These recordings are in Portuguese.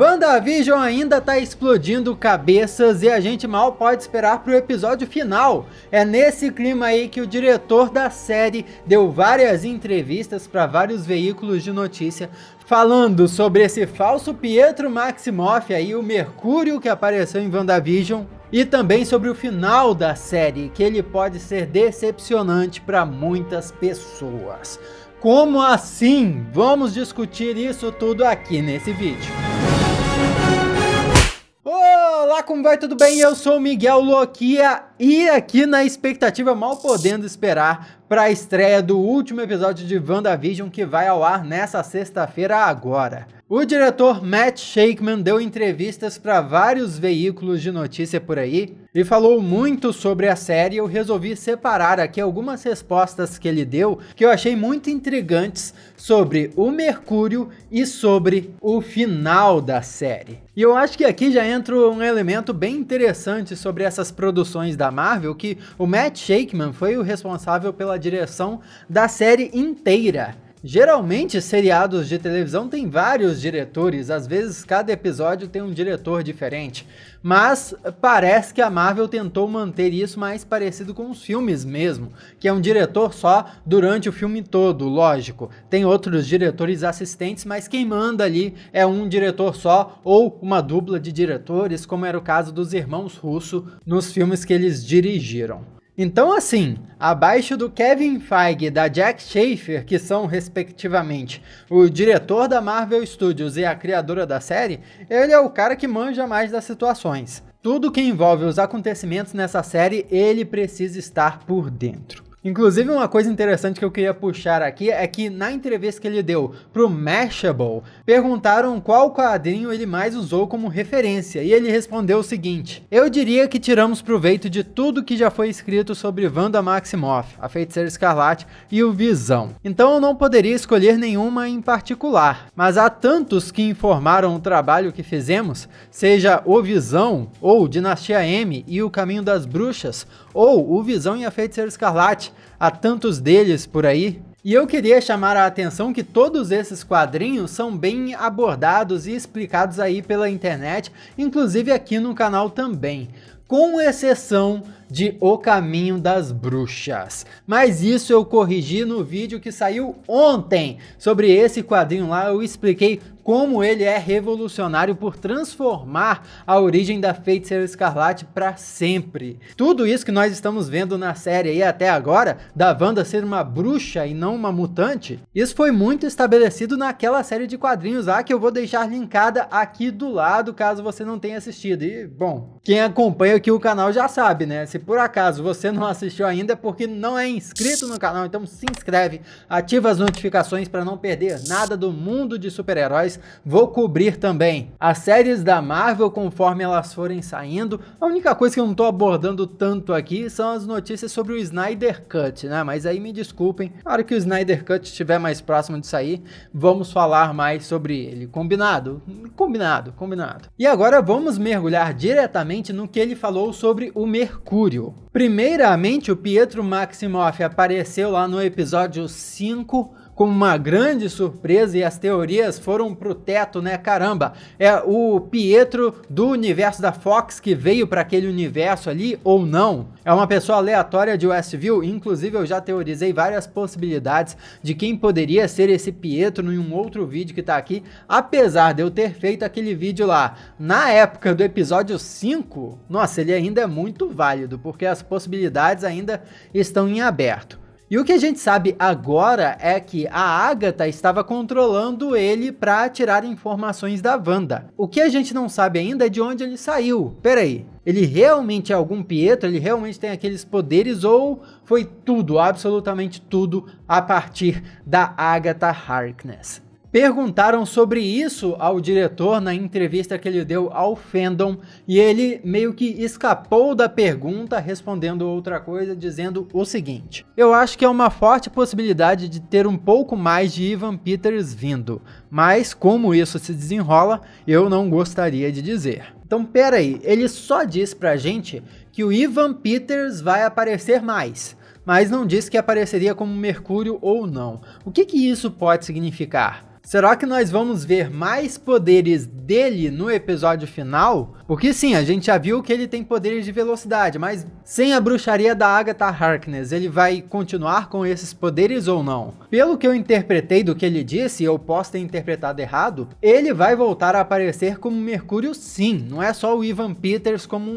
WandaVision ainda tá explodindo cabeças e a gente mal pode esperar pro episódio final. É nesse clima aí que o diretor da série deu várias entrevistas para vários veículos de notícia falando sobre esse falso Pietro Maximoff aí, o Mercúrio que apareceu em WandaVision, e também sobre o final da série, que ele pode ser decepcionante para muitas pessoas. Como assim? Vamos discutir isso tudo aqui nesse vídeo. Olá, como vai? Tudo bem? Eu sou o Miguel Loquia e aqui na expectativa, mal podendo esperar para a estreia do último episódio de WandaVision que vai ao ar nessa sexta-feira agora. O diretor Matt Shakman deu entrevistas para vários veículos de notícia por aí e falou muito sobre a série. Eu resolvi separar aqui algumas respostas que ele deu que eu achei muito intrigantes sobre o Mercúrio e sobre o final da série. E eu acho que aqui já entra um elemento bem interessante sobre essas produções da Marvel, que o Matt Shakman foi o responsável pela direção da série inteira. Geralmente, seriados de televisão têm vários diretores, às vezes cada episódio tem um diretor diferente, mas parece que a Marvel tentou manter isso mais parecido com os filmes mesmo, que é um diretor só durante o filme todo, lógico. Tem outros diretores assistentes, mas quem manda ali é um diretor só ou uma dupla de diretores, como era o caso dos irmãos Russo nos filmes que eles dirigiram. Então assim, abaixo do Kevin Feige e da Jac Schaeffer, que são respectivamente o diretor da Marvel Studios e a criadora da série, ele é o cara que manja mais das situações. Tudo que envolve os acontecimentos nessa série, ele precisa estar por dentro. Inclusive, uma coisa interessante que eu queria puxar aqui é que na entrevista que ele deu pro Mashable, perguntaram qual quadrinho ele mais usou como referência, e ele respondeu o seguinte: eu diria que tiramos proveito de tudo que já foi escrito sobre Wanda Maximoff, a Feiticeira Escarlate e o Visão. Então eu não poderia escolher nenhuma em particular, mas há tantos que informaram o trabalho que fizemos, seja o Visão, ou Dinastia M e o Caminho das Bruxas, ou o Visão e a Feiticeira Escarlate, há tantos deles por aí. E eu queria chamar a atenção que todos esses quadrinhos são bem abordados e explicados aí pela internet, inclusive aqui no canal também, com exceção de O Caminho das Bruxas. Mas isso eu corrigi no vídeo que saiu ontem. Sobre esse quadrinho lá eu expliquei como ele é revolucionário por transformar a origem da Feiticeira Escarlate para sempre. Tudo isso que nós estamos vendo na série aí até agora, da Wanda ser uma bruxa e não uma mutante, isso foi muito estabelecido naquela série de quadrinhos lá que eu vou deixar linkada aqui do lado caso você não tenha assistido. E bom, quem acompanha aqui o canal já sabe, né? Se por acaso você não assistiu ainda é porque não é inscrito no canal, então se inscreve, ativa as notificações para não perder nada do mundo de super-heróis. Vou cobrir também as séries da Marvel conforme elas forem saindo. A única coisa que eu não tô abordando tanto aqui são as notícias sobre o Snyder Cut, né? Mas aí me desculpem, na hora que o Snyder Cut estiver mais próximo de sair, vamos falar mais sobre ele. Combinado? Combinado, combinado. E agora vamos mergulhar diretamente no que ele falou sobre o Mercúrio. Primeiramente, o Pietro Maximoff apareceu lá no episódio 5 como uma grande surpresa e as teorias foram pro teto, né? Caramba, é o Pietro do universo da Fox que veio para aquele universo ali ou não? É uma pessoa aleatória de Westview? Inclusive eu já teorizei várias possibilidades de quem poderia ser esse Pietro em um outro vídeo que tá aqui, apesar de eu ter feito aquele vídeo lá na época do episódio 5, nossa, ele ainda é muito válido, porque as possibilidades ainda estão em aberto. E o que a gente sabe agora é que a Agatha estava controlando ele para tirar informações da Wanda. O que a gente não sabe ainda é de onde ele saiu. Peraí, ele realmente é algum Pietro? Ele realmente tem aqueles poderes ou foi tudo, absolutamente tudo, a partir da Agatha Harkness? Perguntaram sobre isso ao diretor na entrevista que ele deu ao Fandom e ele meio que escapou da pergunta respondendo outra coisa, dizendo o seguinte: eu acho que é uma forte possibilidade de ter um pouco mais de Evan Peters vindo, mas como isso se desenrola, eu não gostaria de dizer. Então pera aí, ele só diz pra gente que o Evan Peters vai aparecer mais, mas não diz que apareceria como Mercúrio ou não. O que isso pode significar? Será que nós vamos ver mais poderes dele no episódio final? Porque sim, a gente já viu que ele tem poderes de velocidade, mas sem a bruxaria da Agatha Harkness, ele vai continuar com esses poderes ou não? Pelo que eu interpretei do que ele disse, e eu posso ter interpretado errado, ele vai voltar a aparecer como Mercúrio sim, não é só o Evan Peters como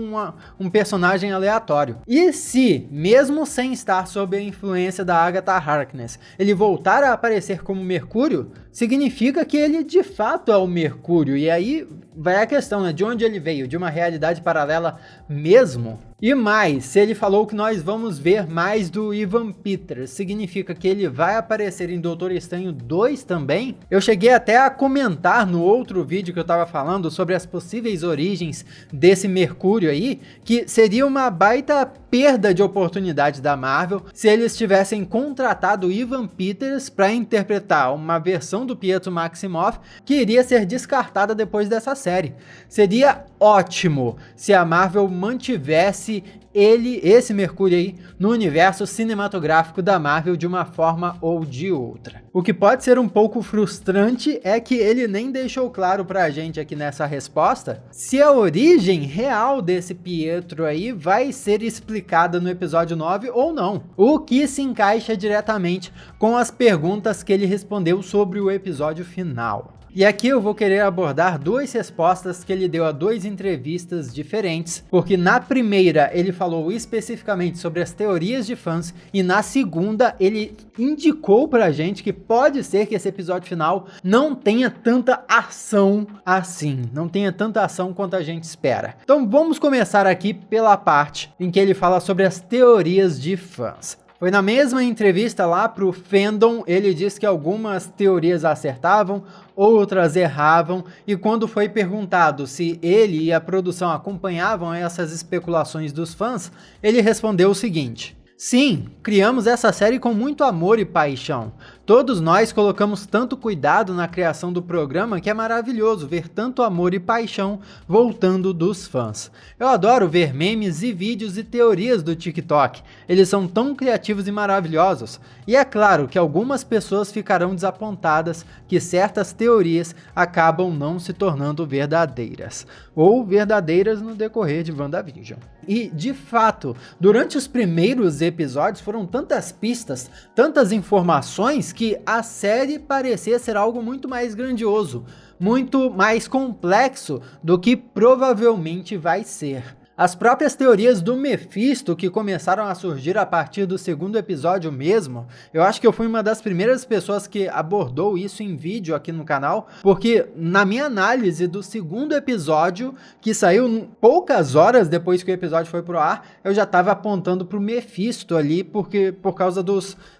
um personagem aleatório. E se, mesmo sem estar sob a influência da Agatha Harkness, ele voltar a aparecer como Mercúrio, significa que ele de fato é o Mercúrio, e aí vai a questão, né? De onde ele veio? De uma realidade paralela mesmo? E mais, se ele falou que nós vamos ver mais do Evan Peters, significa que ele vai aparecer em Doutor Estranho 2 também? Eu cheguei até a comentar no outro vídeo que eu tava falando sobre as possíveis origens desse Mercúrio aí, que seria uma baita perda de oportunidade da Marvel se eles tivessem contratado o Evan Peters para interpretar uma versão do Pietro Maximoff que iria ser descartada depois dessa série. Seria ótimo se a Marvel mantivesse esse Mercúrio aí, no universo cinematográfico da Marvel de uma forma ou de outra. O que pode ser um pouco frustrante é que ele nem deixou claro pra gente aqui nessa resposta se a origem real desse Pietro aí vai ser explicada no episódio 9 ou não, o que se encaixa diretamente com as perguntas que ele respondeu sobre o episódio final. E aqui eu vou querer abordar duas respostas que ele deu a duas entrevistas diferentes, porque na primeira ele falou especificamente sobre as teorias de fãs e na segunda ele indicou pra gente que pode ser que esse episódio final não tenha tanta ação assim, não tenha tanta ação quanto a gente espera. Então vamos começar aqui pela parte em que ele fala sobre as teorias de fãs. Foi na mesma entrevista lá pro Fandom, ele disse que algumas teorias acertavam, outras erravam, e quando foi perguntado se ele e a produção acompanhavam essas especulações dos fãs, ele respondeu o seguinte: sim, criamos essa série com muito amor e paixão. Todos nós colocamos tanto cuidado na criação do programa que é maravilhoso ver tanto amor e paixão voltando dos fãs. Eu adoro ver memes e vídeos e teorias do TikTok. Eles são tão criativos e maravilhosos. E é claro que algumas pessoas ficarão desapontadas que certas teorias acabam não se tornando verdadeiras. Ou verdadeiras no decorrer de WandaVision. E, de fato, durante os primeiros episódios foram tantas pistas, tantas informações que a série parecia ser algo muito mais grandioso, muito mais complexo do que provavelmente vai ser. As próprias teorias do Mephisto que começaram a surgir a partir do segundo episódio mesmo, eu acho que eu fui uma das primeiras pessoas que abordou isso em vídeo aqui no canal, porque na minha análise do segundo episódio, que saiu poucas horas depois que o episódio foi pro ar, eu já estava apontando pro Mephisto ali, por causa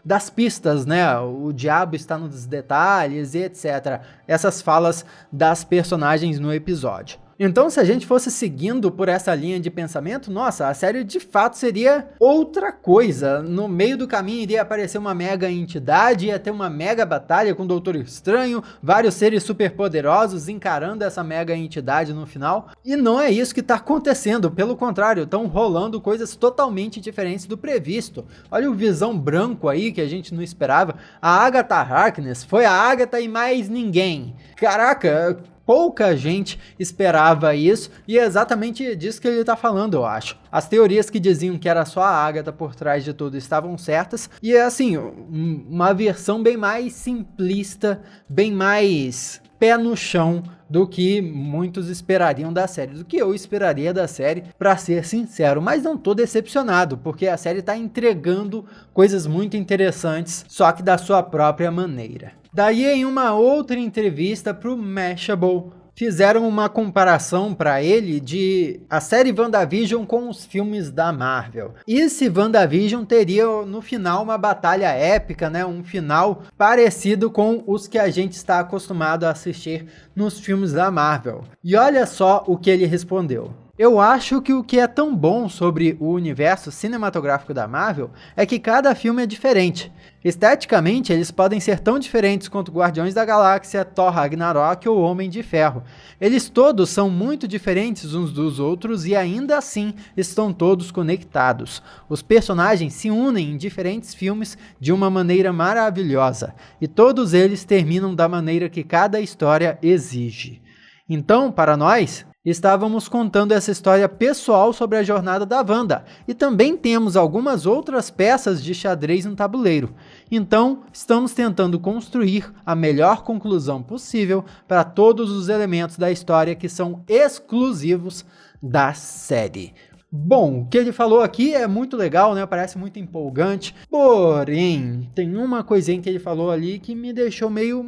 das pistas, né? O diabo está nos detalhes e etc. Essas falas das personagens no episódio. Então, se a gente fosse seguindo por essa linha de pensamento, nossa, a série de fato seria outra coisa. No meio do caminho iria aparecer uma mega entidade, ia ter uma mega batalha com o Doutor Estranho, vários seres superpoderosos encarando essa mega entidade no final. E não é isso que está acontecendo, pelo contrário, estão rolando coisas totalmente diferentes do previsto. Olha o Visão Branco aí, que a gente não esperava. A Agatha Harkness, foi a Agatha e mais ninguém. Caraca, pouca gente esperava isso, e é exatamente disso que ele tá falando, eu acho. As teorias que diziam que era só a Agatha por trás de tudo estavam certas, e é assim, uma versão bem mais simplista, bem mais pé no chão do que muitos esperariam da série, do que eu esperaria da série, pra ser sincero. Mas não tô decepcionado, porque a série tá entregando coisas muito interessantes, só que da sua própria maneira. Daí, em uma outra entrevista pro Mashable, fizeram uma comparação para ele de a série WandaVision com os filmes da Marvel. E se WandaVision teria no final uma batalha épica, né? Um final parecido com os que a gente está acostumado a assistir nos filmes da Marvel. E olha só o que ele respondeu. Eu acho que o que é tão bom sobre o universo cinematográfico da Marvel é que cada filme é diferente. Esteticamente, eles podem ser tão diferentes quanto Guardiões da Galáxia, Thor Ragnarok ou Homem de Ferro. Eles todos são muito diferentes uns dos outros e ainda assim estão todos conectados. Os personagens se unem em diferentes filmes de uma maneira maravilhosa, e todos eles terminam da maneira que cada história exige. Então, para nós, estávamos contando essa história pessoal sobre a jornada da Wanda, e também temos algumas outras peças de xadrez no tabuleiro. Então, estamos tentando construir a melhor conclusão possível para todos os elementos da história que são exclusivos da série. Bom, o que ele falou aqui é muito legal, né? Parece muito empolgante. Porém, tem uma coisinha que ele falou ali que me deixou meio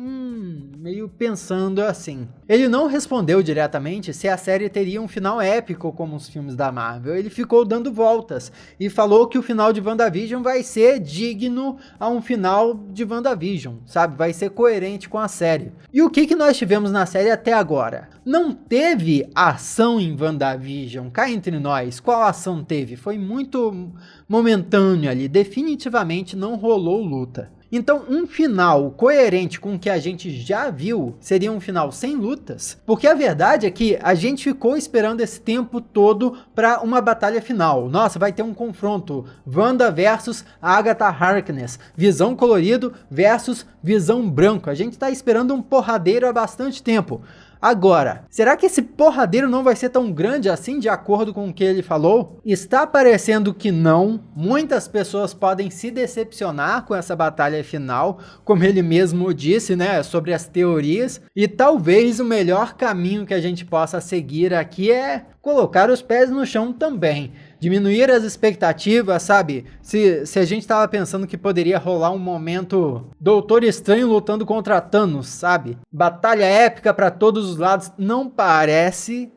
pensando assim. Ele não respondeu diretamente se a série teria um final épico como os filmes da Marvel. Ele ficou dando voltas e falou que o final de WandaVision vai ser digno a um final de WandaVision, sabe? Vai ser coerente com a série. E o que nós tivemos na série até agora? Não teve ação em WandaVision, cá entre nós. Qual ação teve? Foi muito momentâneo ali, definitivamente não rolou luta. Então, um final coerente com o que a gente já viu seria um final sem lutas, porque a verdade é que a gente ficou esperando esse tempo todo para uma batalha final. Nossa, vai ter um confronto, Wanda versus Agatha Harkness, Visão colorido versus Visão branco. A gente tá esperando um porradeiro há bastante tempo. Agora, será que esse porradeiro não vai ser tão grande assim, de acordo com o que ele falou? Está parecendo que não. Muitas pessoas podem se decepcionar com essa batalha final, como ele mesmo disse, né, sobre as teorias. E talvez o melhor caminho que a gente possa seguir aqui é colocar os pés no chão também. Diminuir as expectativas, sabe? Se a gente tava pensando que poderia rolar um momento Doutor Estranho lutando contra Thanos, sabe? Batalha épica para todos os lados. Não parece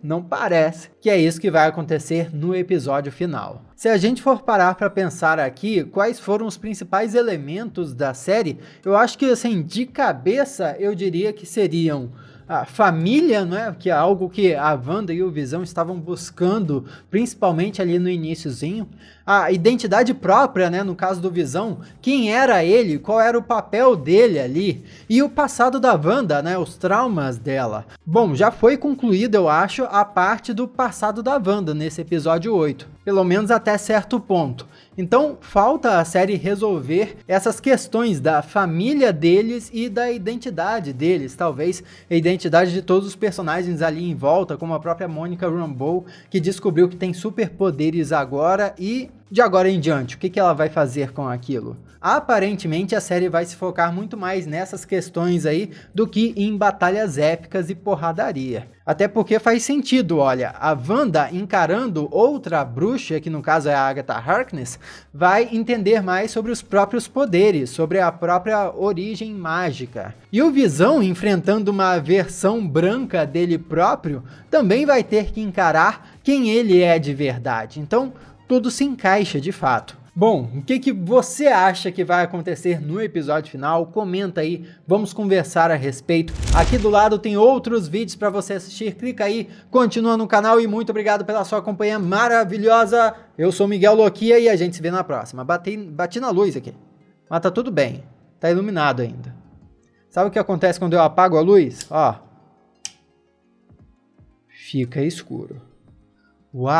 que é isso que vai acontecer no episódio final. Se a gente for parar para pensar aqui quais foram os principais elementos da série, eu acho que assim, de cabeça eu diria que seriam a família, né, que é algo que a Wanda e o Visão estavam buscando, principalmente ali no iniciozinho. A identidade própria, né, no caso do Visão, quem era ele, qual era o papel dele ali, e o passado da Wanda, né, os traumas dela. Bom, já foi concluída, eu acho, a parte do passado da Wanda nesse episódio 8, pelo menos até certo ponto. Então, falta a série resolver essas questões da família deles e da identidade deles, talvez a identidade de todos os personagens ali em volta, como a própria Monica Rambeau, que descobriu que tem superpoderes agora e de agora em diante, o que ela vai fazer com aquilo? Aparentemente a série vai se focar muito mais nessas questões aí do que em batalhas épicas e porradaria. Até porque faz sentido, olha, a Wanda encarando outra bruxa, que no caso é a Agatha Harkness, vai entender mais sobre os próprios poderes, sobre a própria origem mágica. E o Visão, enfrentando uma versão branca dele próprio, também vai ter que encarar quem ele é de verdade. Então, tudo se encaixa de fato. Bom, o que você acha que vai acontecer no episódio final? Comenta aí, vamos conversar a respeito. Aqui do lado tem outros vídeos para você assistir, clica aí, continua no canal e muito obrigado pela sua companhia maravilhosa. Eu sou Miguel Loquia e a gente se vê na próxima. Bati na luz aqui, mas tá tudo bem, tá iluminado ainda. Sabe o que acontece quando eu apago a luz? Ó, fica escuro. Uau!